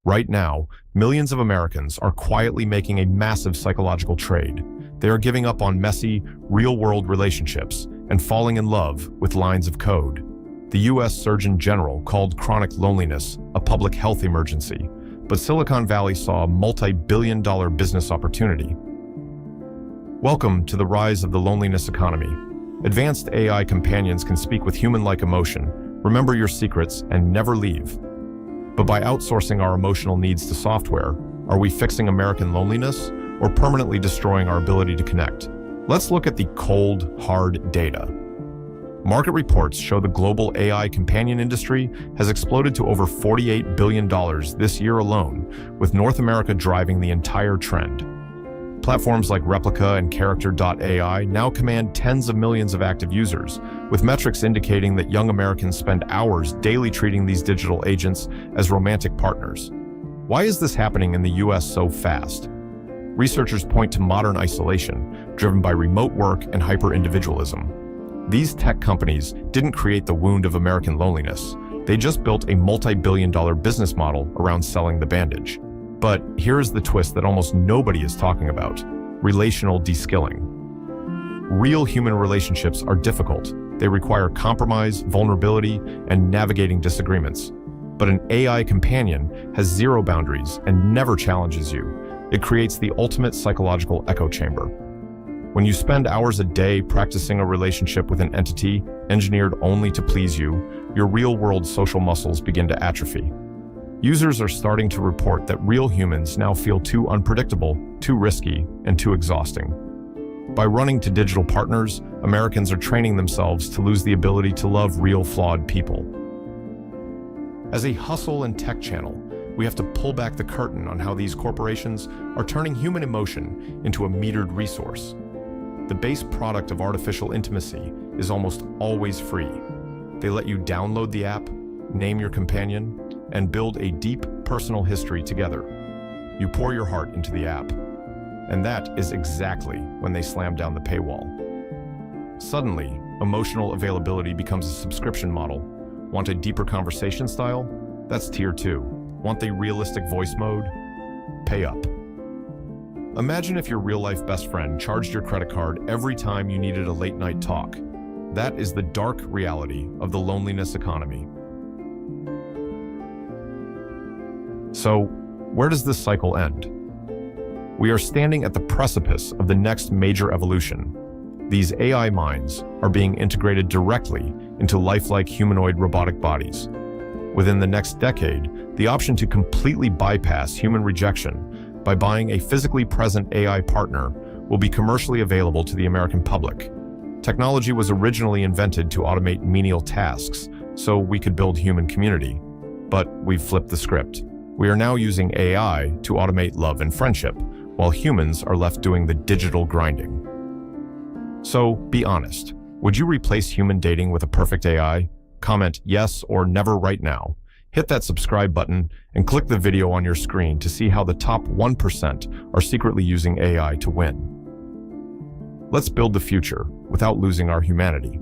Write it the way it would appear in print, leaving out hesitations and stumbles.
Right now, millions of Americans are quietly making a massive psychological trade. They are giving up on messy, real-world relationships and falling in love with lines of code. The U.S. Surgeon General called chronic loneliness a public health emergency, but Silicon Valley saw a multi-billion-dollar business opportunity. Welcome to the rise of the loneliness economy. Advanced AI companions can speak with human-like emotion, remember your secrets, and never leave. But by outsourcing our emotional needs to software, are we fixing American loneliness or permanently destroying our ability to connect? Let's look at the cold, hard data. Market reports show the global AI companion industry has exploded to over $48 billion this year alone, with North America driving the entire trend. Platforms like Replica and Character.ai now command tens of millions of active users, with metrics indicating that young Americans spend hours daily treating these digital agents as romantic partners. Why is this happening in the US so fast? Researchers point to modern isolation, driven by remote work and hyper-individualism. These tech companies didn't create the wound of American loneliness. They just built a multi-billion-dollar business model around selling the bandage. But here's the twist that almost nobody is talking about: relational de-skilling. Real human relationships are difficult. They require compromise, vulnerability, and navigating disagreements. But an AI companion has zero boundaries and never challenges you. It creates the ultimate psychological echo chamber. When you spend hours a day practicing a relationship with an entity engineered only to please you, your real-world social muscles begin to atrophy. Users are starting to report that real humans now feel too unpredictable, too risky, and too exhausting. By running to digital partners, Americans are training themselves to lose the ability to love real, flawed people. As a hustle and tech channel, we have to pull back the curtain on how these corporations are turning human emotion into a metered resource. The base product of artificial intimacy is almost always free. They let you download the app, name your companion, and build a deep personal history together. You pour your heart into the app, and that is exactly when they slam down the paywall. Suddenly, emotional availability becomes a subscription model. Want a deeper conversation style? That's tier 2. Want the realistic voice mode? Pay up. Imagine if your real-life best friend charged your credit card every time you needed a late-night talk. That is the dark reality of the loneliness economy. So, where does this cycle end? We are standing at the precipice of the next major evolution. These AI minds are being integrated directly into lifelike humanoid robotic bodies. Within the next decade, the option to completely bypass human rejection by buying a physically present AI partner will be commercially available to the American public. Technology was originally invented to automate menial tasks so we could build human community. But we've flipped the script. We are now using AI to automate love and friendship, while humans are left doing the digital grinding. So, be honest. Would you replace human dating with a perfect AI? Comment yes or never right now. Hit that subscribe button and click the video on your screen to see how the top 1% are secretly using AI to win. Let's build the future without losing our humanity.